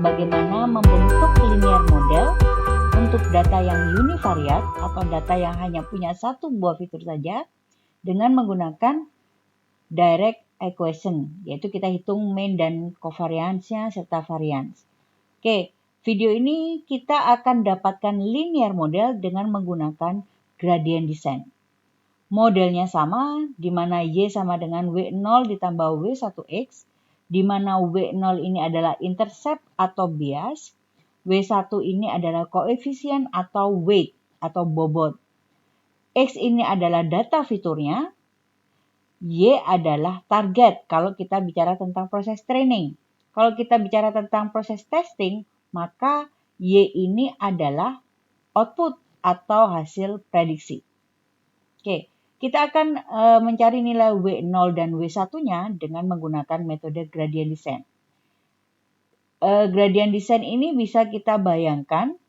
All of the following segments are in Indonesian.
bagaimana membentuk linear model untuk data yang univariate atau data yang hanya punya satu buah fitur saja dengan menggunakan direct equation, yaitu kita hitung mean dan covariance-nya serta variance. Oke, video ini kita akan dapatkan linear model dengan menggunakan gradient descent. Modelnya sama, di mana Y sama dengan W0 ditambah W1X, di mana W0 ini adalah intercept atau bias, W1 ini adalah koefisien atau weight atau bobot. X ini adalah data fiturnya, Y adalah target kalau kita bicara tentang proses training. Kalau kita bicara tentang proses testing, maka Y ini adalah output atau hasil prediksi. Oke. Kita akan mencari nilai W0 dan W1-nya dengan menggunakan metode gradient descent. Gradient descent ini bisa kita bayangkan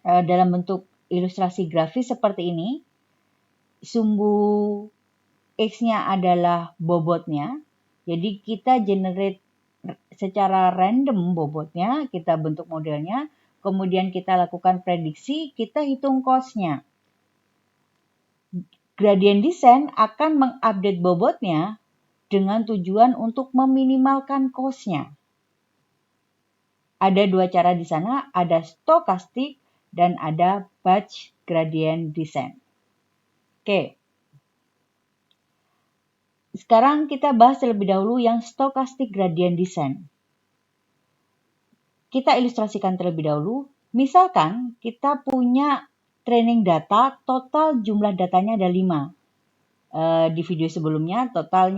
dalam bentuk ilustrasi grafis seperti ini. Sumbu X-nya adalah bobotnya. Jadi kita generate secara random bobotnya, kita bentuk modelnya, kemudian kita lakukan prediksi, kita hitung cost-nya. Gradient descent akan mengupdate bobotnya dengan tujuan untuk meminimalkan cost-nya. Ada dua cara di sana, ada stochastic dan ada batch gradient descent. Oke. Sekarang kita bahas terlebih dahulu yang stochastic gradient descent. Kita ilustrasikan terlebih dahulu. Misalkan kita punya training data, total jumlah datanya ada 5. Di video sebelumnya total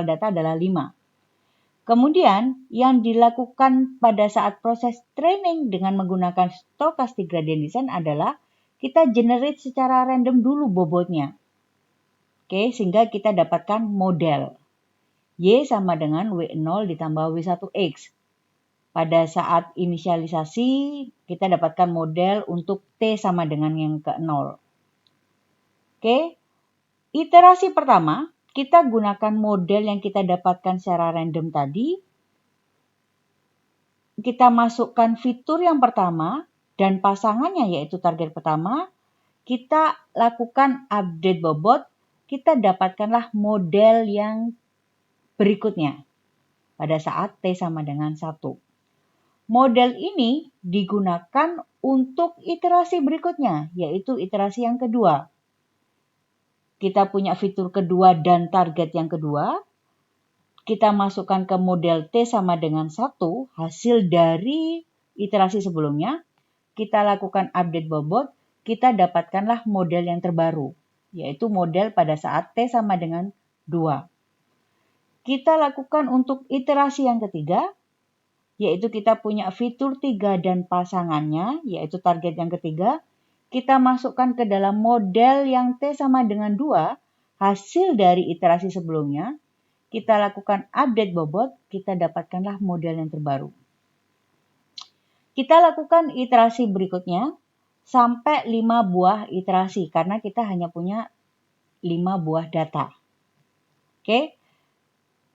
data adalah 5. Kemudian yang dilakukan pada saat proses training dengan menggunakan stochastic gradient descent adalah kita generate secara random dulu bobotnya. Oke, sehingga kita dapatkan model. Y sama dengan W0 ditambah W1X. Pada saat inisialisasi, kita dapatkan model untuk T sama dengan yang ke-0. Oke, iterasi pertama, kita gunakan model yang kita dapatkan secara random tadi. Kita masukkan fitur yang pertama dan pasangannya yaitu target pertama. Kita lakukan update bobot, kita dapatkanlah model yang berikutnya pada saat T sama dengan 1. Model ini digunakan untuk iterasi berikutnya, yaitu iterasi yang kedua. Kita punya fitur kedua dan target yang kedua. Kita masukkan ke model T sama dengan 1, hasil dari iterasi sebelumnya. Kita lakukan update bobot, kita dapatkanlah model yang terbaru, yaitu model pada saat T sama dengan 2. Kita lakukan untuk iterasi yang ketiga, yaitu kita punya fitur 3 dan pasangannya, yaitu target yang ketiga. Kita masukkan ke dalam model yang T sama dengan 2, hasil dari iterasi sebelumnya. Kita lakukan update bobot, kita dapatkanlah model yang terbaru. Kita lakukan iterasi berikutnya sampai 5 buah iterasi, karena kita hanya punya 5 buah data. Oke.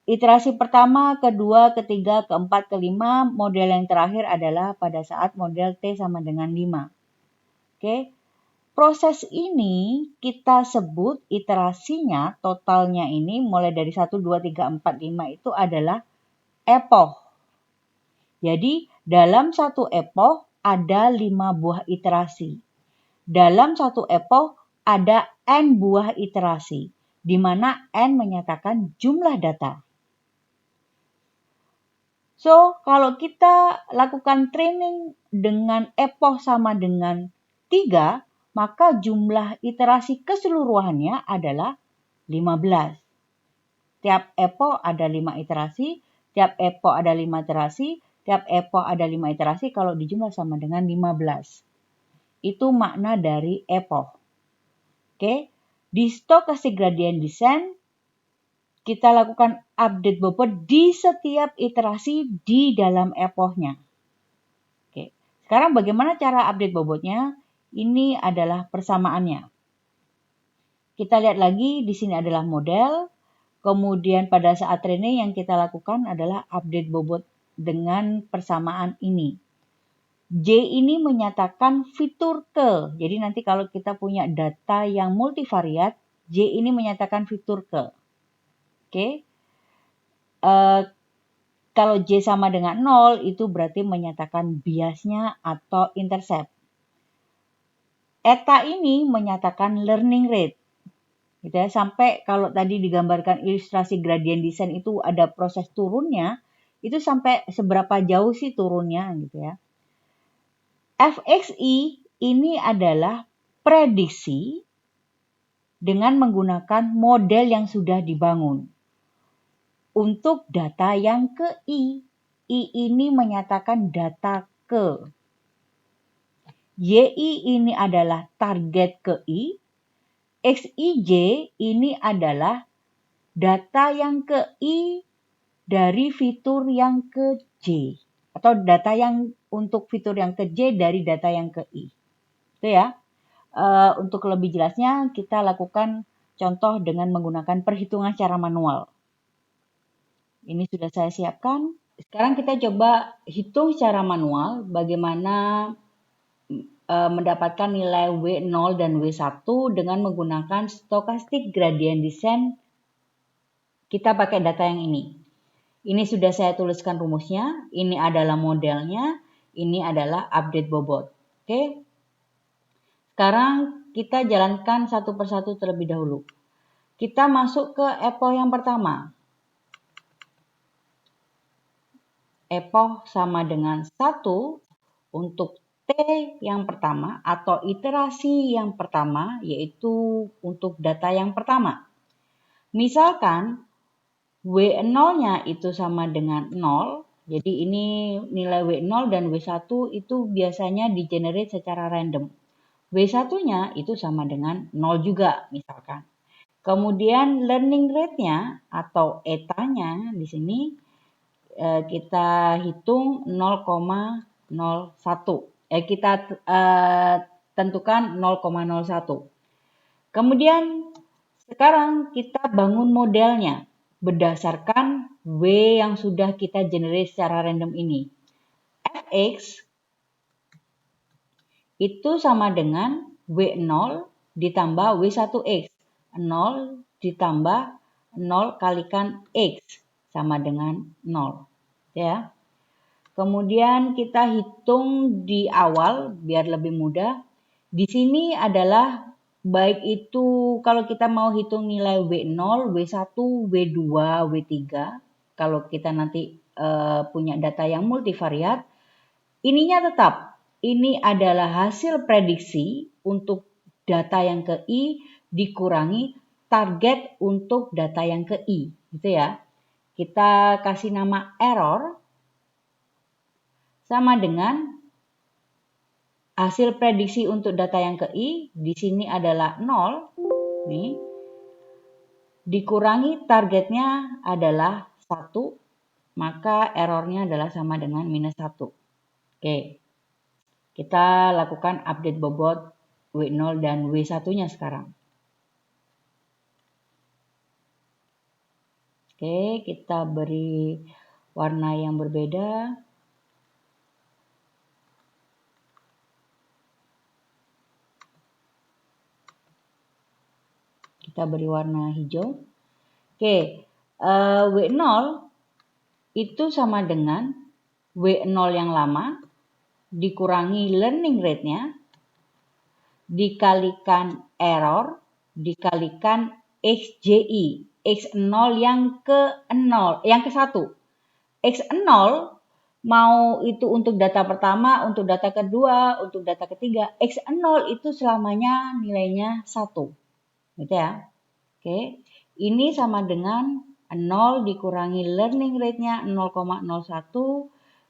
Iterasi pertama, kedua, ketiga, keempat, kelima, model yang terakhir adalah pada saat model T sama dengan 5. Oke. Proses ini kita sebut iterasinya, totalnya ini mulai dari 1, 2, 3, 4, 5 itu adalah epoch. Jadi dalam satu epoch ada 5 buah iterasi. Dalam satu epoch ada N buah iterasi, di mana N menyatakan jumlah data. So, kalau kita lakukan training dengan epoch sama dengan 3, maka jumlah iterasi keseluruhannya adalah 15. Tiap epoch ada 5 iterasi, tiap epoch ada 5 iterasi, tiap epoch ada 5 iterasi, kalau dijumlah sama dengan 15. Itu makna dari epoch. Oke, di stochastic gradient descent, kita lakukan update bobot di setiap iterasi di dalam epochnya. Oke, sekarang bagaimana cara update bobotnya? Ini adalah persamaannya. Kita lihat lagi, di sini adalah model. Kemudian pada saat training yang kita lakukan adalah update bobot dengan persamaan ini. J ini menyatakan fitur ke. Jadi nanti kalau kita punya data yang multivariat, J ini menyatakan fitur ke. Oke. Kalau J sama dengan 0, itu berarti menyatakan biasnya atau intercept. Eta ini menyatakan learning rate. Gitu ya. Sampai kalau tadi digambarkan ilustrasi gradient descent itu ada proses turunnya, itu sampai seberapa jauh sih turunnya gitu ya. FXI ini adalah prediksi dengan menggunakan model yang sudah dibangun. Untuk data yang ke I ini menyatakan data ke. YI ini adalah target ke I, XIJ ini adalah data yang ke I dari fitur yang ke J. Atau data yang untuk fitur yang ke J dari data yang ke I. Itu ya. Untuk lebih jelasnya kita lakukan contoh dengan menggunakan perhitungan secara manual. Ini sudah saya siapkan. Sekarang kita coba hitung secara manual bagaimana mendapatkan nilai W0 dan W1 dengan menggunakan stochastic gradient descent. Kita pakai data yang ini. Ini sudah saya tuliskan rumusnya, ini adalah modelnya, ini adalah update bobot. Oke. Sekarang kita jalankan satu persatu terlebih dahulu. Kita masuk ke epoch yang pertama. Epoch sama dengan 1 untuk T yang pertama atau iterasi yang pertama, yaitu untuk data yang pertama. Misalkan W0-nya itu sama dengan 0, jadi ini nilai W0 dan W1 itu biasanya di-generate secara random. W1-nya itu sama dengan 0 juga misalkan. Kemudian learning rate-nya atau eta-nya di sini kita hitung 0,01. Kita tentukan 0,01. Kemudian sekarang kita bangun modelnya berdasarkan W yang sudah kita generate secara random ini. Fx itu sama dengan W0 ditambah W1x. 0 ditambah 0 kalikan X sama dengan 0. Ya. Kemudian kita hitung di awal biar lebih mudah. Di sini adalah baik itu kalau kita mau hitung nilai W0, W1, W2, W3. Kalau kita nanti punya data yang multivariat, ininya tetap. Ini adalah hasil prediksi untuk data yang ke I dikurangi target untuk data yang ke I. Gitu ya. Kita kasih nama error sama dengan hasil prediksi untuk data yang ke I, di sini adalah 0, nih, dikurangi targetnya adalah 1, maka errornya adalah sama dengan minus 1. Oke, kita lakukan update bobot W0 dan W1-nya sekarang. Oke, kita beri warna yang berbeda. Kita beri warna hijau. Oke, W0 itu sama dengan W0 yang lama dikurangi learning rate-nya dikalikan error dikalikan XJI. X0 yang ke-0, yang ke-1. X0 mau itu untuk data pertama, untuk data kedua, untuk data ketiga. X0 itu selamanya nilainya 1. Gitu ya. Oke. Ini sama dengan 0 dikurangi learning rate-nya 0,01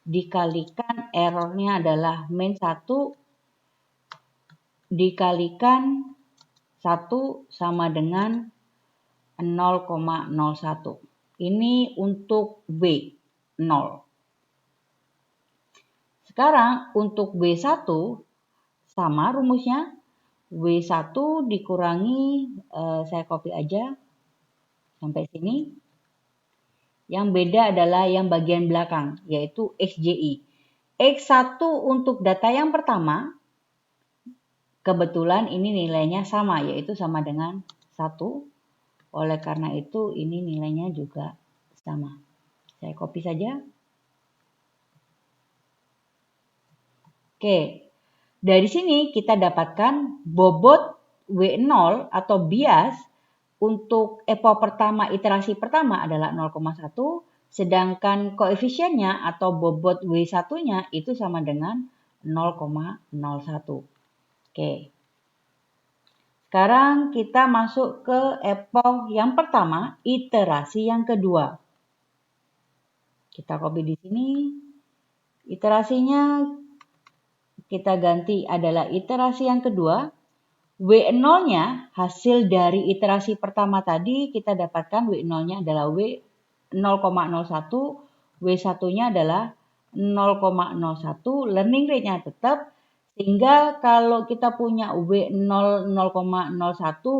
dikalikan errornya adalah min 1 dikalikan 1 sama dengan 0,01. Ini untuk W0. Sekarang untuk W1 sama rumusnya. W1 dikurangi, saya copy aja sampai sini. Yang beda adalah yang bagian belakang, yaitu XJI. X1 untuk data yang pertama, kebetulan ini nilainya sama, yaitu sama dengan 1. Oleh karena itu, ini nilainya juga sama. Saya copy saja. Oke, dari sini kita dapatkan bobot W0 atau bias untuk EPO pertama, iterasi pertama adalah 0,1, sedangkan koefisiennya atau bobot W1-nya itu sama dengan 0,01. Oke. Sekarang kita masuk ke EPO yang pertama, iterasi yang kedua. Kita copy di sini. Iterasinya kita ganti adalah iterasi yang kedua. W0-nya hasil dari iterasi pertama tadi kita dapatkan W0-nya adalah W0,01, W1-nya adalah 0,01, learning rate-nya tetap, sehingga kalau kita punya W0 0,01,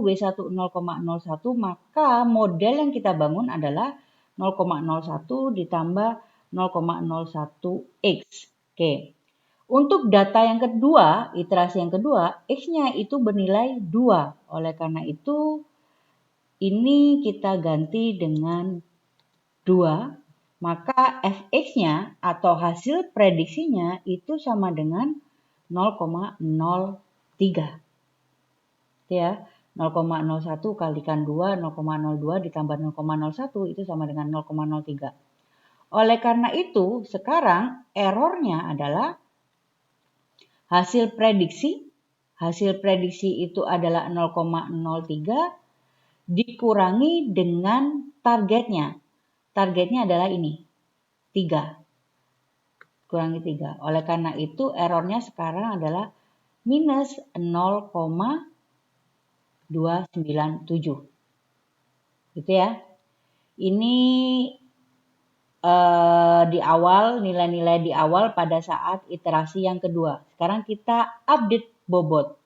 W1 0,01, maka model yang kita bangun adalah 0,01 ditambah 0,01X. Oke. Untuk data yang kedua, iterasi yang kedua, X-nya itu bernilai 2. Oleh karena itu, ini kita ganti dengan 2. Maka Fx-nya atau hasil prediksinya itu sama dengan 0,03. Ya, 0,01 kalikan 2, 0,02 ditambah 0,01 itu sama dengan 0,03. Oleh karena itu, sekarang errornya adalah hasil prediksi itu adalah 0,03 dikurangi dengan targetnya. Targetnya adalah ini, 3. Kurangi 3. Oleh karena itu errornya sekarang adalah minus 0,297. Gitu ya. Ini di awal, nilai-nilai di awal pada saat iterasi yang kedua. Sekarang kita update bobot.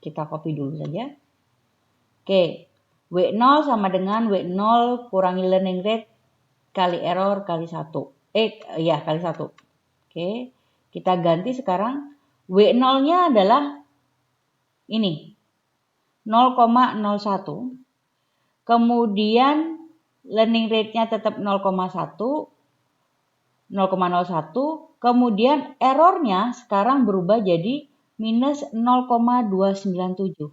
Kita copy dulu saja. Oke, W0 sama dengan W0 kurangi learning rate kali error kali 1. Kali 1. Oke, kita ganti sekarang. W0-nya adalah ini, 0,01. Kemudian learning rate-nya tetap 0,01. Kemudian errornya sekarang berubah jadi minus 0,297.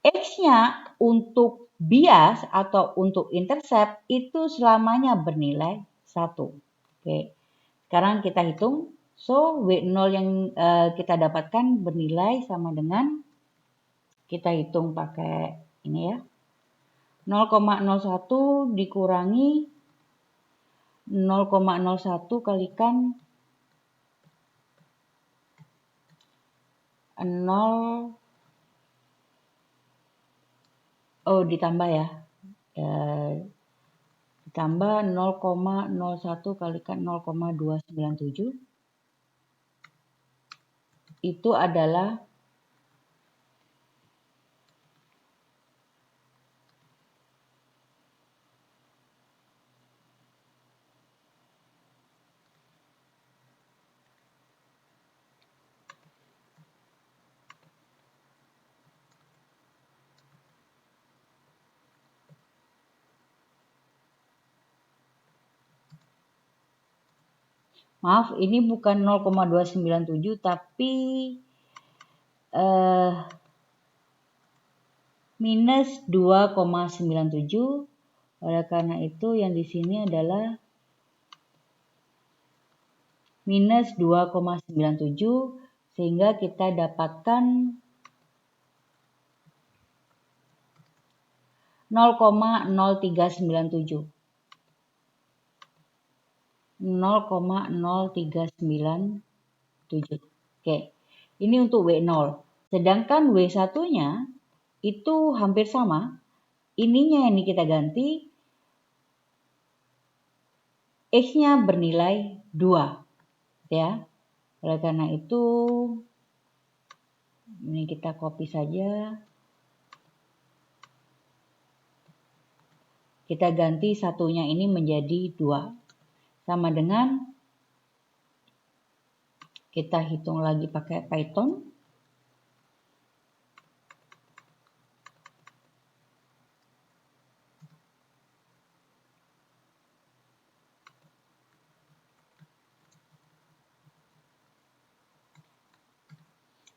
X-nya untuk bias atau untuk intercept itu selamanya bernilai 1. Oke. Sekarang kita hitung. So, W0 yang kita dapatkan bernilai sama dengan, kita hitung pakai ini ya. 0,01 dikurangi 0,01 kalikan 0, ditambah ya. Ditambah 0,01 kalikan 0,297. Itu adalah maaf, ini bukan 0,297 tapi minus 2,97. Oleh karena itu yang di sini adalah minus 2,97 sehingga kita dapatkan 0,0397. 0,0397. Oke, ini untuk W0. Sedangkan W1-nya itu hampir sama. Ininya ini kita ganti. X-nya bernilai 2. Ya. Oleh karena itu, ini kita copy saja. Kita ganti satunya ini menjadi 2. Sama dengan, kita hitung lagi pakai Python.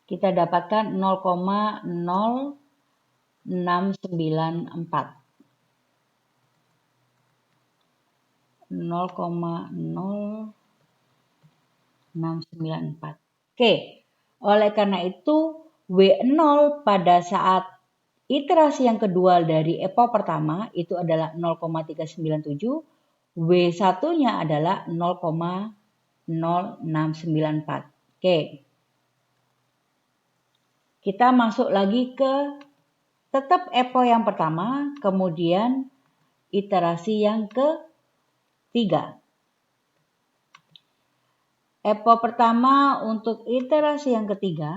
Kita dapatkan 0,0694. 0,0694. Oke, oleh karena itu W0 pada saat iterasi yang kedua dari EPO pertama itu adalah 0,397, W1-nya adalah 0,0694. Oke. Kita masuk lagi ke tetap EPO yang pertama, kemudian iterasi yang ketiga. EPO pertama untuk iterasi yang ketiga,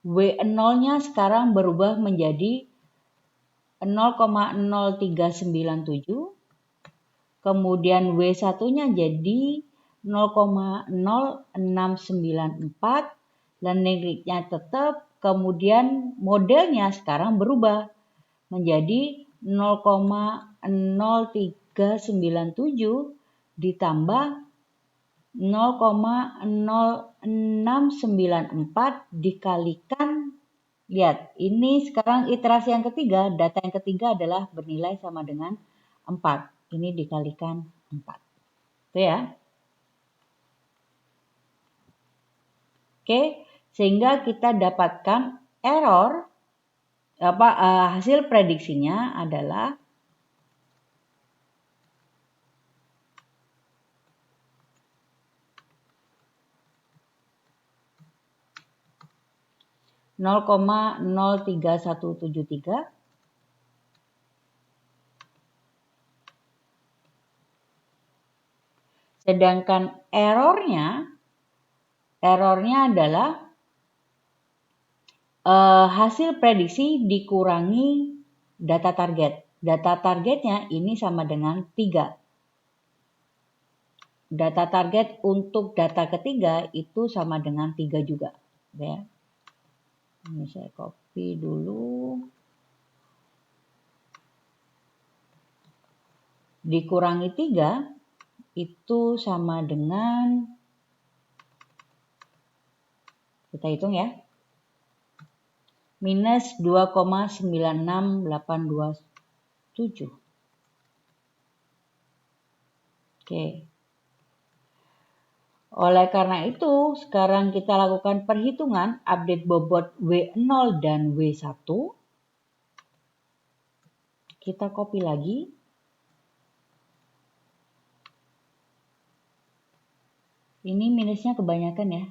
W0-nya sekarang berubah menjadi 0,0397, kemudian W1-nya jadi 0,0694, learning rate-nya tetap, kemudian modelnya sekarang berubah menjadi 0,0397 ditambah 0,0694 dikalikan, lihat ini sekarang iterasi yang ketiga, data yang ketiga adalah bernilai sama dengan 4. Ini dikalikan 4. Itu ya. Oke, sehingga kita dapatkan error hasil prediksinya adalah 0,03173, sedangkan errornya adalah hasil prediksi dikurangi data target. Data targetnya ini sama dengan 3. Data target untuk data ketiga itu sama dengan 3 juga. Ya. Ini saya copy dulu. Dikurangi 3 itu sama dengan, kita hitung ya, minus 2,96827. Oke. Oleh karena itu, sekarang kita lakukan perhitungan update bobot W0 dan W1. Kita copy lagi. Ini minusnya kebanyakan ya.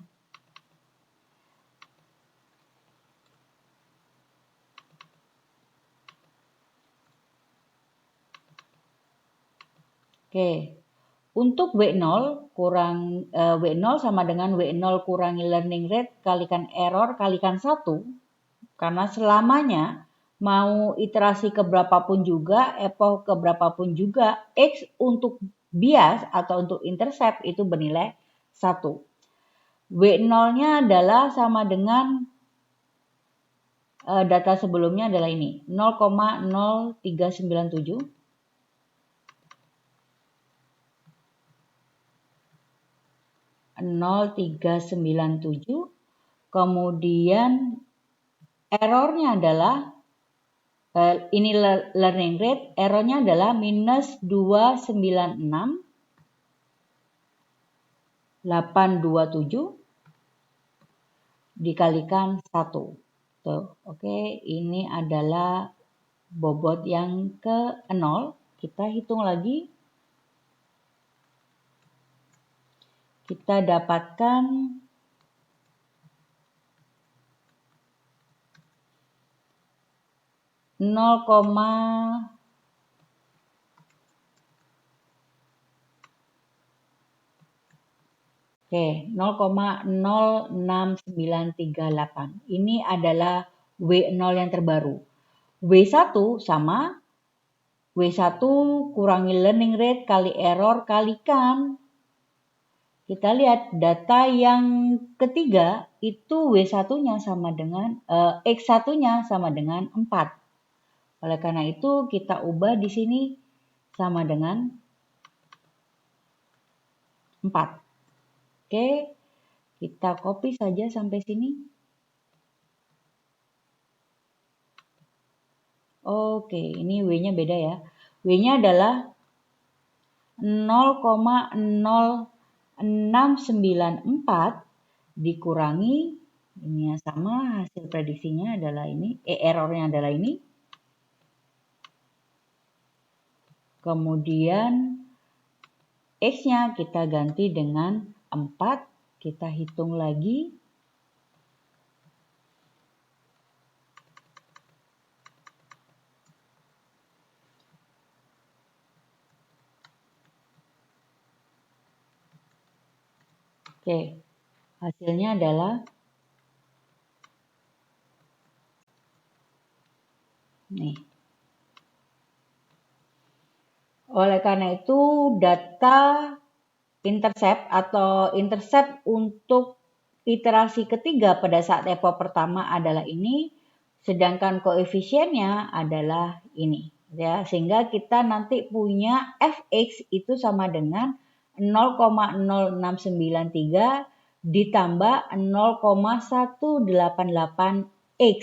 Oke. Untuk W0 W0 sama dengan W0 kurangi learning rate kalikan error kalikan 1. Karena selamanya mau iterasi keberapapun juga, epoch keberapapun juga, X untuk bias atau untuk intercept itu bernilai 1. W0-nya adalah sama dengan data sebelumnya adalah ini, 0,0397. 0,397, kemudian errornya adalah ini learning rate, errornya adalah minus 296,827 dikalikan 1. Tuh, oke, ini adalah bobot yang ke-0. Kita hitung lagi. Kita dapatkan 0,06938. Ini adalah W0 yang terbaru. W1 sama W1 kurangi learning rate kali error kalikan. Kita lihat data yang ketiga itu W1-nya sama dengan X1-nya sama dengan 4. Oleh karena itu kita ubah di sini sama dengan 4. Oke, kita copy saja sampai sini. Oke, ini W-nya beda ya. W-nya adalah 0,0694 dikurangi, ini yang sama, hasil prediksinya adalah ini, errornya adalah ini. Kemudian X-nya kita ganti dengan 4, kita hitung lagi. Oke, hasilnya adalah nih. Oleh karena itu data intercept untuk iterasi ketiga pada saat epoch pertama adalah ini, sedangkan koefisiennya adalah ini. Ya, sehingga kita nanti punya fx itu sama dengan 0,0693 ditambah 0,188x.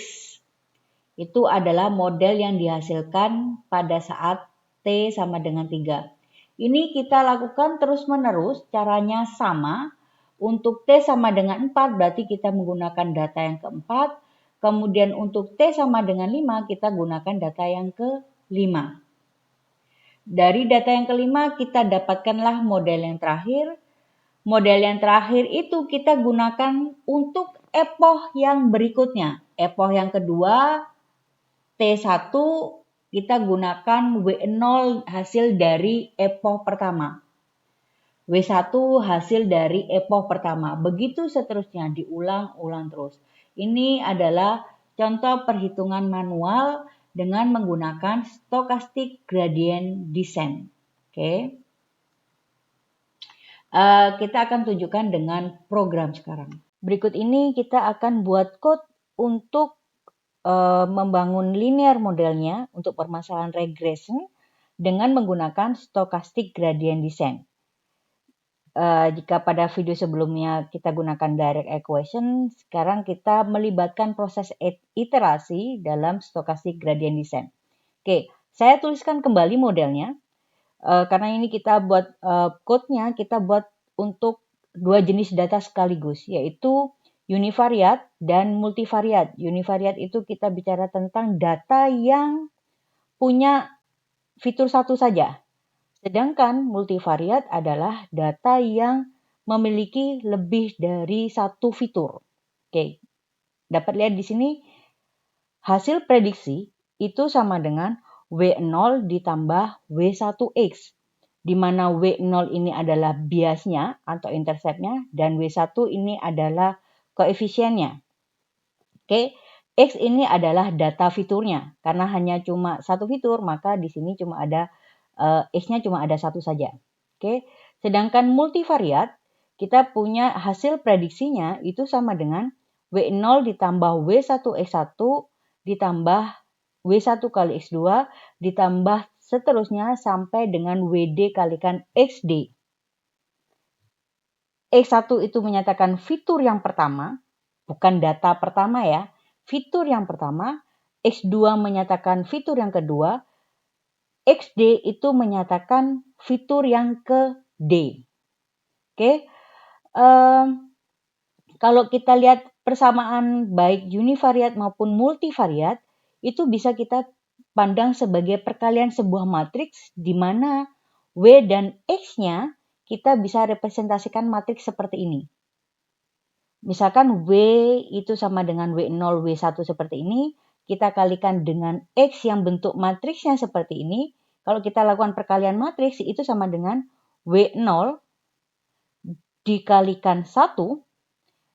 Itu adalah model yang dihasilkan pada saat T sama dengan 3. Ini kita lakukan terus-menerus, caranya sama. Untuk T sama dengan 4 berarti kita menggunakan data yang keempat. Kemudian untuk T sama dengan 5 kita gunakan data yang ke-5. Dari data yang kelima kita dapatkanlah model yang terakhir. Model yang terakhir itu kita gunakan untuk epoch yang berikutnya. Epoch yang kedua T1 kita gunakan W0 hasil dari epoch pertama. W1 hasil dari epoch pertama. Begitu seterusnya diulang-ulang terus. Ini adalah contoh perhitungan manual dengan menggunakan stochastic gradient descent. Oke. Kita akan tunjukkan dengan program sekarang. Berikut ini kita akan buat code untuk membangun linear modelnya untuk permasalahan regression dengan menggunakan stochastic gradient descent. Jika pada video sebelumnya kita gunakan direct equation, sekarang kita melibatkan proses iterasi dalam stochastic gradient descent. Oke, saya tuliskan kembali modelnya. Karena ini kita buat code-nya, kita buat untuk dua jenis data sekaligus, yaitu univariate dan multivariate. Univariate itu kita bicara tentang data yang punya fitur satu saja. Sedangkan multivariate adalah data yang memiliki lebih dari satu fitur. Oke, dapat lihat di sini hasil prediksi itu sama dengan W0 ditambah W1X. Di mana W0 ini adalah biasnya atau interceptnya dan W1 ini adalah koefisiennya. Oke, X ini adalah data fiturnya. Karena hanya cuma satu fitur, maka di sini cuma ada X-nya cuma ada satu saja. Oke, sedangkan multivariate kita punya hasil prediksinya itu sama dengan W0 ditambah W1X1 ditambah W1 kali X2 ditambah seterusnya sampai dengan WD kalikan XD. X1 itu menyatakan fitur yang pertama, bukan data pertama ya, fitur yang pertama. X2 menyatakan fitur yang kedua, XD itu menyatakan fitur yang ke-D. Oke, kalau kita lihat persamaan baik univariate maupun multivariate, itu bisa kita pandang sebagai perkalian sebuah matriks di mana W dan X-nya kita bisa representasikan matriks seperti ini. Misalkan W itu sama dengan W0, W1 seperti ini, kita kalikan dengan X yang bentuk matriksnya seperti ini. Kalau kita lakukan perkalian matriks, itu sama dengan W0 dikalikan 1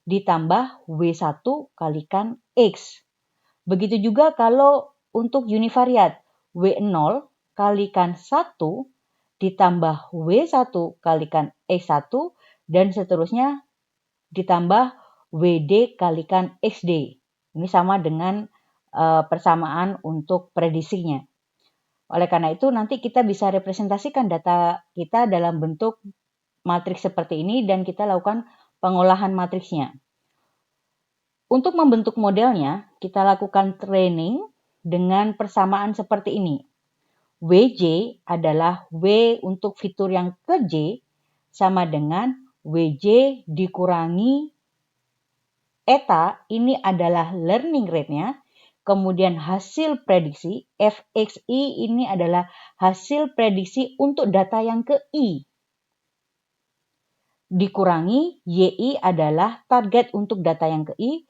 ditambah W1 kalikan X. Begitu juga kalau untuk univariate, W0 kalikan 1 ditambah W1 kalikan X1 dan seterusnya ditambah WD kalikan XD. Ini sama dengan persamaan untuk prediksinya. Oleh karena itu nanti kita bisa representasikan data kita dalam bentuk matriks seperti ini dan kita lakukan pengolahan matriksnya. Untuk membentuk modelnya, kita lakukan training dengan persamaan seperti ini. WJ adalah W untuk fitur yang ke J sama dengan WJ dikurangi eta, ini adalah learning rate-nya. Kemudian hasil prediksi, FXI ini adalah hasil prediksi untuk data yang ke I. Dikurangi YI adalah target untuk data yang ke I.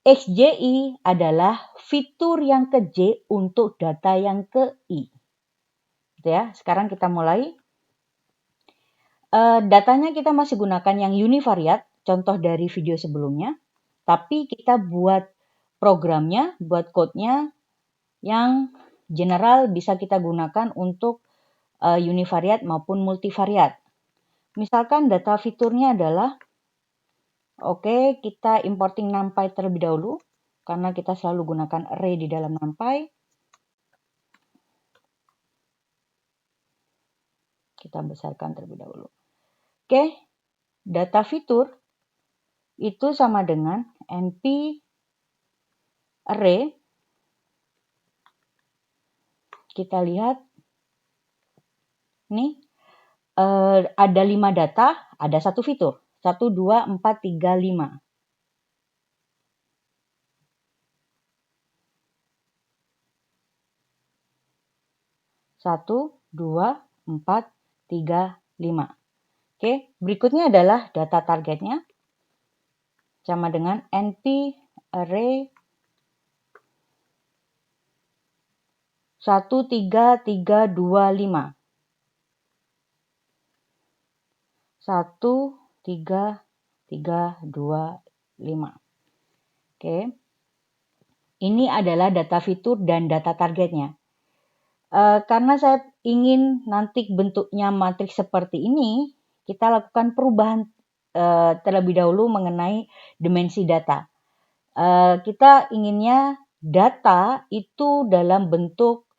XJI adalah fitur yang ke J untuk data yang ke I. Gitu ya. Sekarang kita mulai. Datanya kita masih gunakan yang univariate, contoh dari video sebelumnya. Tapi kita buat programnya, buat code-nya yang general bisa kita gunakan untuk univariate maupun multivariate. Misalkan data fiturnya adalah oke, kita importing NumPy terlebih dahulu, karena kita selalu gunakan array di dalam NumPy. Kita besarkan terlebih dahulu. Oke, data fitur itu sama dengan np array. Kita lihat, nih ada 5 data, ada 1 fitur. 1, 2, 4, 3, 5. 1, 2, 4, 3, 5. Oke, berikutnya adalah data targetnya. Sama dengan np array 1, 3, 3, 2, 5. 1, 3, 3, 2, 5. Oke. Ini adalah data fitur dan data targetnya. Karena saya ingin nanti bentuknya matriks seperti ini, kita lakukan perubahan terlebih dahulu mengenai dimensi data. Kita inginnya data itu dalam bentuk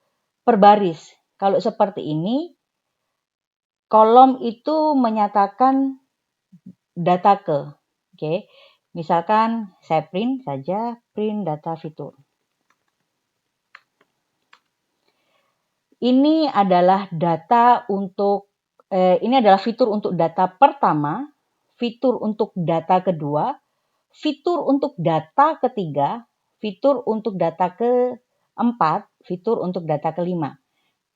per baris. Kalau seperti ini, kolom itu menyatakan data ke. Oke. Misalkan saya print saja, print data fitur. Ini adalah data untuk, ini adalah fitur untuk data pertama, fitur untuk data kedua, fitur untuk data ketiga, fitur untuk data keempat, fitur untuk data kelima.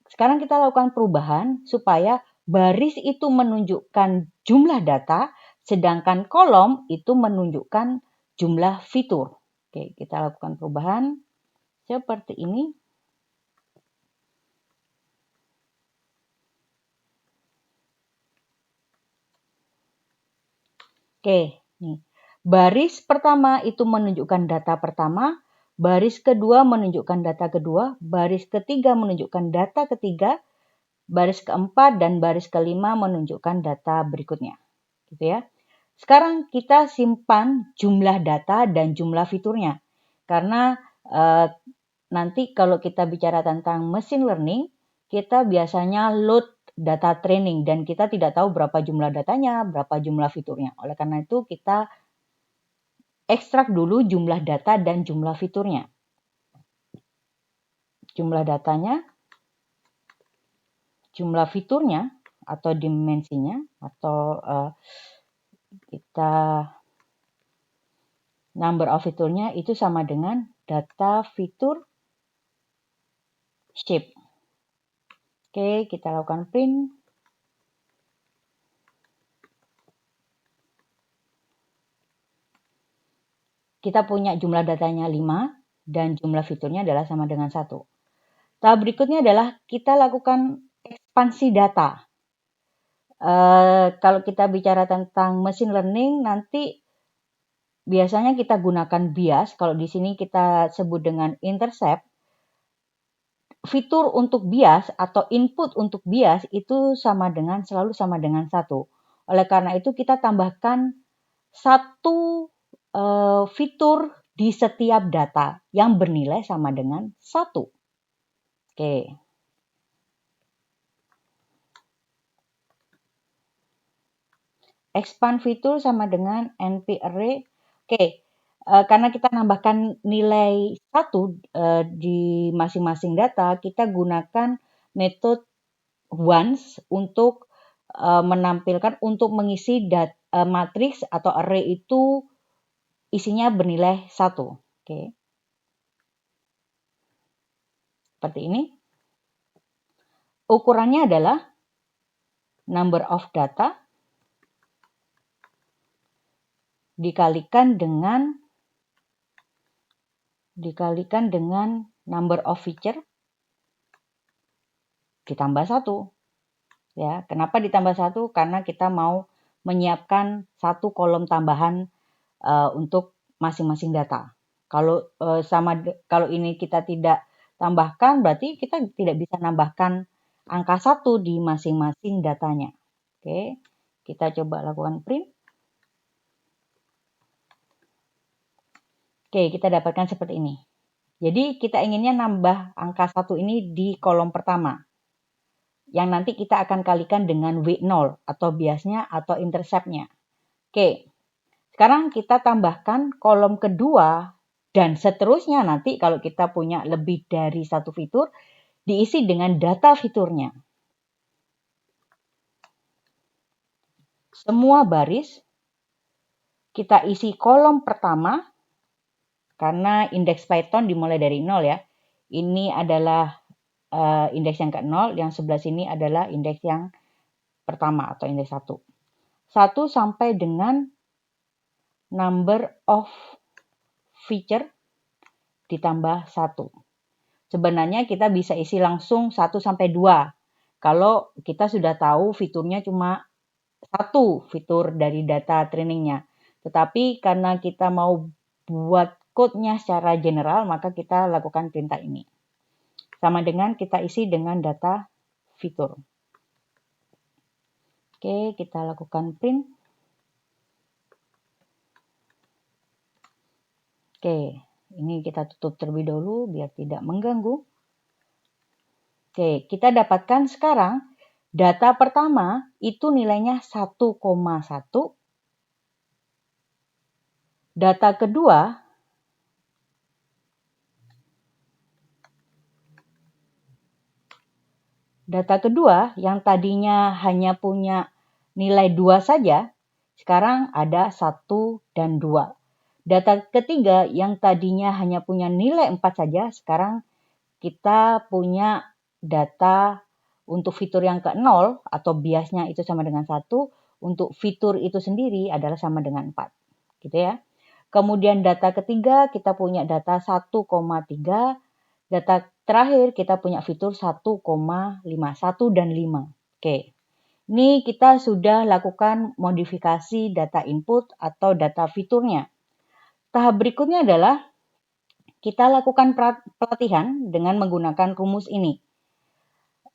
Sekarang kita lakukan perubahan supaya baris itu menunjukkan jumlah data, sedangkan kolom itu menunjukkan jumlah fitur. Oke, kita lakukan perubahan seperti ini. Oke, nih. Baris pertama itu menunjukkan data pertama, baris kedua menunjukkan data kedua, baris ketiga menunjukkan data ketiga, baris keempat dan baris kelima menunjukkan data berikutnya. Gitu ya. Sekarang kita simpan jumlah data dan jumlah fiturnya. Karena nanti kalau kita bicara tentang machine learning, kita biasanya load data training dan kita tidak tahu berapa jumlah datanya, berapa jumlah fiturnya. Oleh karena itu kita ekstrak dulu jumlah data dan jumlah fiturnya. Jumlah datanya, jumlah fiturnya atau dimensinya atau kita number of fiturnya itu sama dengan data fitur shape. Oke, kita lakukan print. Kita punya jumlah datanya 5 dan jumlah fiturnya adalah sama dengan 1. Tahap berikutnya adalah kita lakukan ekspansi data. Kalau kita bicara tentang machine learning, nanti biasanya kita gunakan bias. Kalau di sini kita sebut dengan intercept. fitur untuk bias atau input untuk bias itu selalu sama dengan 1. Oleh karena itu kita tambahkan satu fitur di setiap data yang bernilai sama dengan 1. Oke. Expand fitur sama dengan NP array. Oke. Karena kita nambahkan nilai 1 di masing-masing data, kita gunakan metode once untuk mengisi matriks atau array itu isinya bernilai 1. Oke. Seperti ini. Ukurannya adalah number of data dikalikan dengan number of feature ditambah 1. Ya, kenapa ditambah 1? Karena kita mau menyiapkan satu kolom tambahan untuk masing-masing data. Kalau ini kita tidak tambahkan, berarti kita tidak bisa nambahkan angka 1 di masing-masing datanya. Oke, kita coba lakukan print. Oke, kita dapatkan seperti ini. Jadi kita inginnya nambah angka 1 ini di kolom pertama. Yang nanti kita akan kalikan dengan W0 atau biasnya atau intercept-nya. Oke, sekarang kita tambahkan kolom kedua dan seterusnya nanti kalau kita punya lebih dari satu fitur, diisi dengan data fiturnya. Semua baris kita isi kolom pertama, karena indeks Python dimulai dari 0 ya. Ini adalah indeks yang ke-0, yang sebelah sini adalah indeks yang pertama atau indeks 1. 1 sampai dengan number of feature ditambah 1. Sebenarnya kita bisa isi langsung 1 sampai 2. Kalau kita sudah tahu fiturnya cuma 1 fitur dari data trainingnya. Tetapi karena kita mau buat code-nya secara general, maka kita lakukan perintah ini. Sama dengan kita isi dengan data fitur. Oke, kita lakukan print. Oke, ini kita tutup terlebih dahulu biar tidak mengganggu. Oke, kita dapatkan sekarang data pertama itu nilainya 1,1. Data kedua yang tadinya hanya punya nilai 2 saja, sekarang ada 1 dan 2. Data ketiga yang tadinya hanya punya nilai 4 saja, sekarang kita punya data untuk fitur yang ke-0 atau biasnya itu sama dengan 1, untuk fitur itu sendiri adalah sama dengan 4. Gitu ya. Kemudian data ketiga kita punya data 1,3, data terakhir kita punya fitur 1,5, 1 dan 5. Oke. Ini kita sudah lakukan modifikasi data input atau data fiturnya. Tahap berikutnya adalah kita lakukan pelatihan dengan menggunakan rumus ini.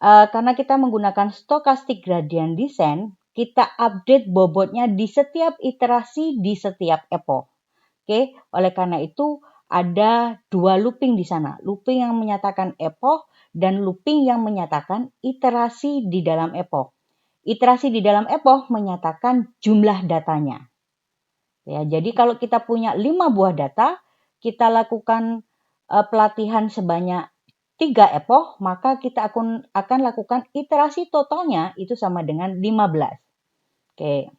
Karena kita menggunakan stochastic gradient descent, kita update bobotnya di setiap iterasi, di setiap epoch. Oke, oleh karena itu ada 2 looping di sana. Looping yang menyatakan epoch dan looping yang menyatakan iterasi di dalam epoch. Iterasi di dalam epoch menyatakan jumlah datanya. Ya, jadi kalau kita punya 5 buah data, kita lakukan pelatihan sebanyak 3 epoch, maka kita akan lakukan iterasi totalnya itu sama dengan 15. Oke.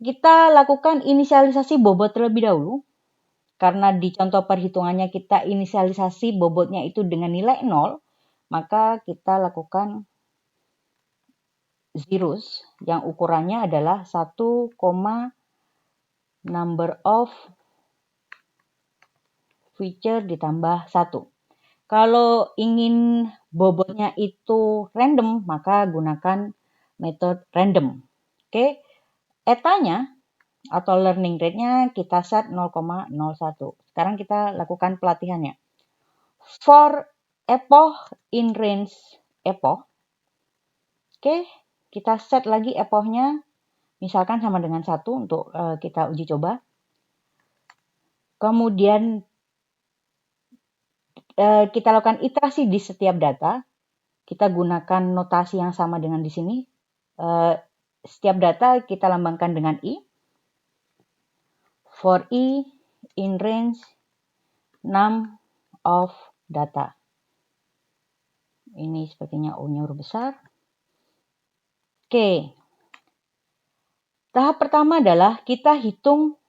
Kita lakukan inisialisasi bobot terlebih dahulu. Karena di contoh perhitungannya kita inisialisasi bobotnya itu dengan nilai 0, maka kita lakukan zeros yang ukurannya adalah 1, number of feature ditambah 1. Kalau ingin bobotnya itu random, maka gunakan metode random. Oke, etanya atau learning rate-nya kita set 0,01. Sekarang kita lakukan pelatihannya. For epoch in range epoch. Oke, kita set lagi epochnya. Misalkan sama dengan 1 untuk kita uji coba. Kemudian kita lakukan iterasi di setiap data. Kita gunakan notasi yang sama dengan di sini. Setiap data kita lambangkan dengan I. For I in range num of data. Ini sepertinya O-nya huruf besar. Oke. Tahap pertama adalah kita hitung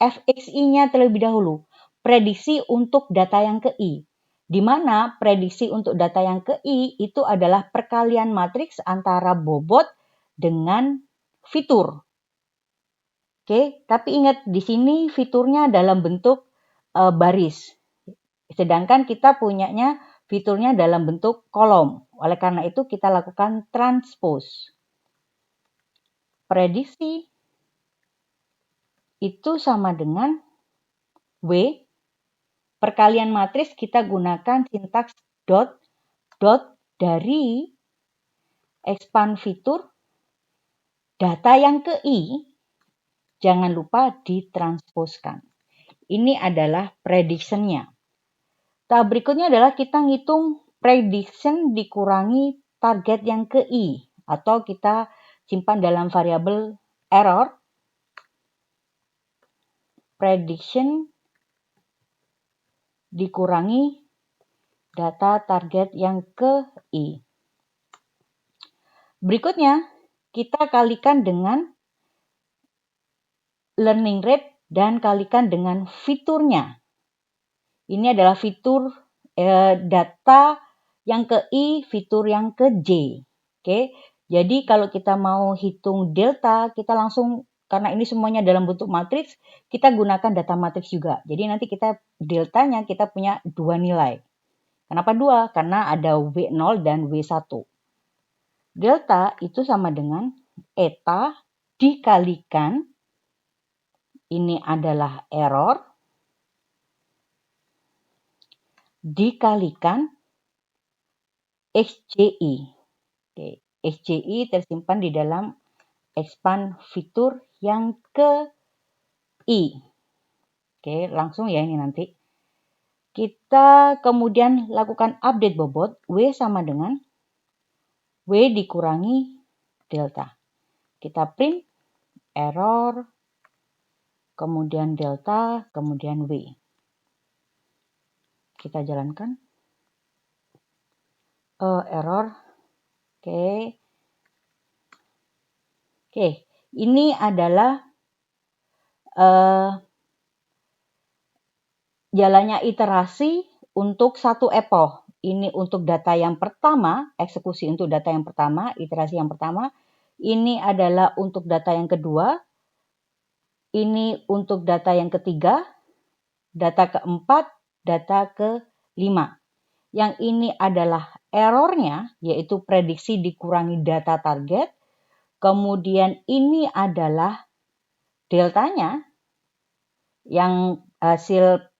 FXI-nya terlebih dahulu. Prediksi untuk data yang ke I. Di mana prediksi untuk data yang ke I itu adalah perkalian matriks antara bobot dengan fitur. Oke, tapi ingat di sini fiturnya dalam bentuk baris. Sedangkan kita punyanya fiturnya dalam bentuk kolom. Oleh karena itu kita lakukan transpose. Prediksi itu sama dengan W. Perkalian matriks kita gunakan sintaks dot dari expand fitur data yang ke I. Jangan lupa ditransposkan. Ini adalah prediction-nya. Tahap berikutnya adalah kita ngitung prediction dikurangi target yang ke I. Atau kita simpan dalam variabel error. Prediction dikurangi data target yang ke I. Berikutnya, kita kalikan dengan learning rate dan kalikan dengan fiturnya. Ini adalah fitur data yang ke I, fitur yang ke J. Oke, jadi kalau kita mau hitung delta, kita langsung, karena ini semuanya dalam bentuk matriks, kita gunakan data matriks juga. Jadi nanti kita deltanya kita punya 2 nilai. Kenapa 2? Karena ada W0 dan W1. Delta itu sama dengan eta dikalikan, ini adalah error, dikalikan XJI. Oke, XJI tersimpan di dalam expand fitur yang ke I. Oke, langsung ya ini nanti. Kita kemudian lakukan update bobot. W sama dengan W dikurangi delta. Kita print error, kemudian delta, kemudian W. Kita jalankan. Error. Oke. Oke, ini adalah jalannya iterasi untuk satu epoch. Ini untuk data yang pertama, eksekusi untuk data yang pertama, iterasi yang pertama. Ini adalah untuk data yang kedua. Ini untuk data yang ketiga, data keempat, data kelima. Yang ini adalah errornya, yaitu prediksi dikurangi data target. Kemudian ini adalah deltanya, yang hasil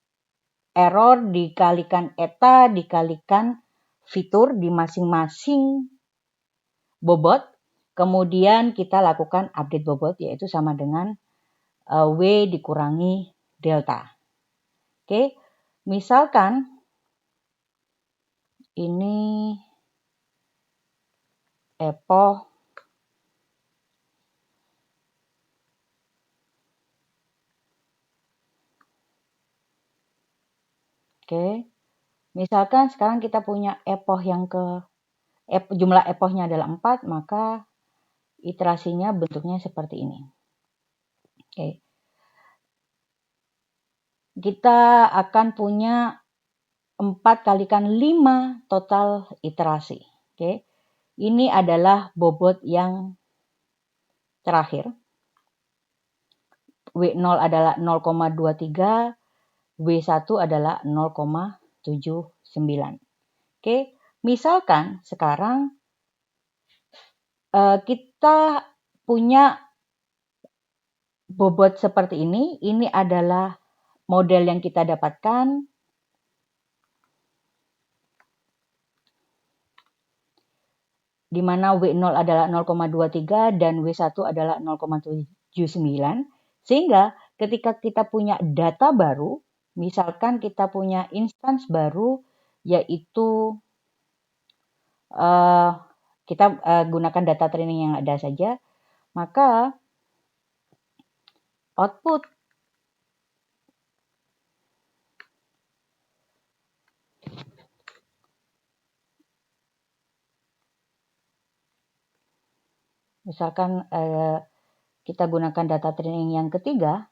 error dikalikan eta dikalikan fitur di masing-masing bobot. Kemudian kita lakukan update bobot, yaitu sama dengan W dikurangi delta. Oke, misalkan ini epoch Oke, misalkan sekarang kita punya epoch yang jumlah epochnya adalah 4, maka iterasinya bentuknya seperti ini. Oke. Kita akan punya 4 kalikan 5 total iterasi. Oke. Ini adalah bobot yang terakhir. W0 adalah 0,23, W1 adalah 0,79. Oke, misalkan sekarang kita punya bobot seperti ini adalah model yang kita dapatkan. di mana W0 adalah 0,23 dan W1 adalah 0,79. Sehingga ketika kita punya data baru, misalkan kita punya instance baru, yaitu kita gunakan data training yang ada saja, maka output misalkan kita gunakan data training yang ketiga,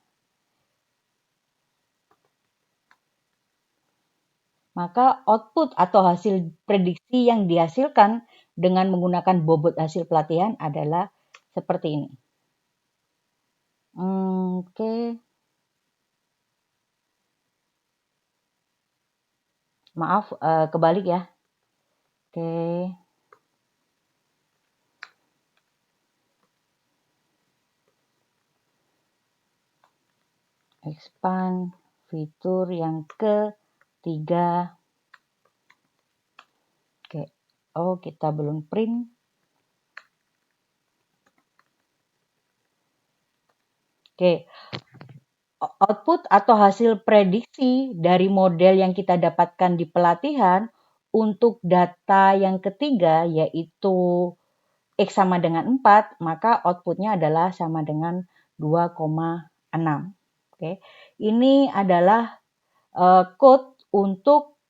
maka output atau hasil prediksi yang dihasilkan dengan menggunakan bobot hasil pelatihan adalah seperti ini. Oke. Maaf, kebalik ya. Oke. Expand fitur yang ketiga. Oke. Oh, kita belum print. Oke. Output atau hasil prediksi dari model yang kita dapatkan di pelatihan untuk data yang ketiga yaitu X sama dengan 4, maka outputnya adalah sama dengan 2,6. Oke. Ini adalah code untuk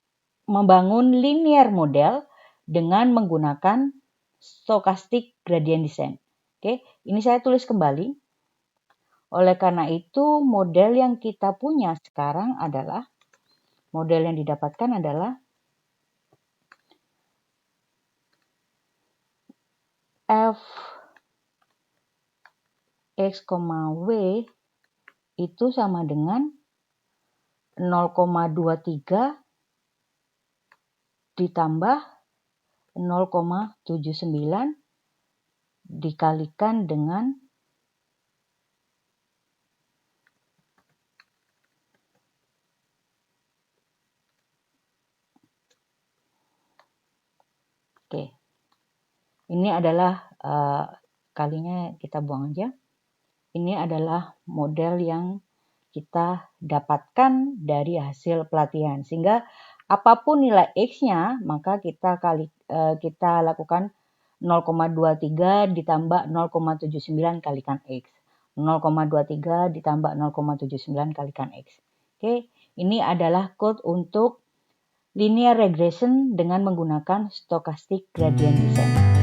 membangun linear model dengan menggunakan stochastic gradient descent. Oke, ini saya tulis kembali. Oleh karena itu, model yang kita punya sekarang adalah, model yang didapatkan adalah f x, w itu sama dengan 0,23 ditambah 0,79 dikalikan dengan oke. Ini adalah kalinya kita buang aja. Ini adalah model yang kita dapatkan dari hasil pelatihan. Sehingga apapun nilai X-nya, maka kita lakukan 0,23 ditambah 0,79 kalikan X. 0,23 ditambah 0,79 kalikan X. Oke, ini adalah code untuk linear regression dengan menggunakan stochastic gradient descent.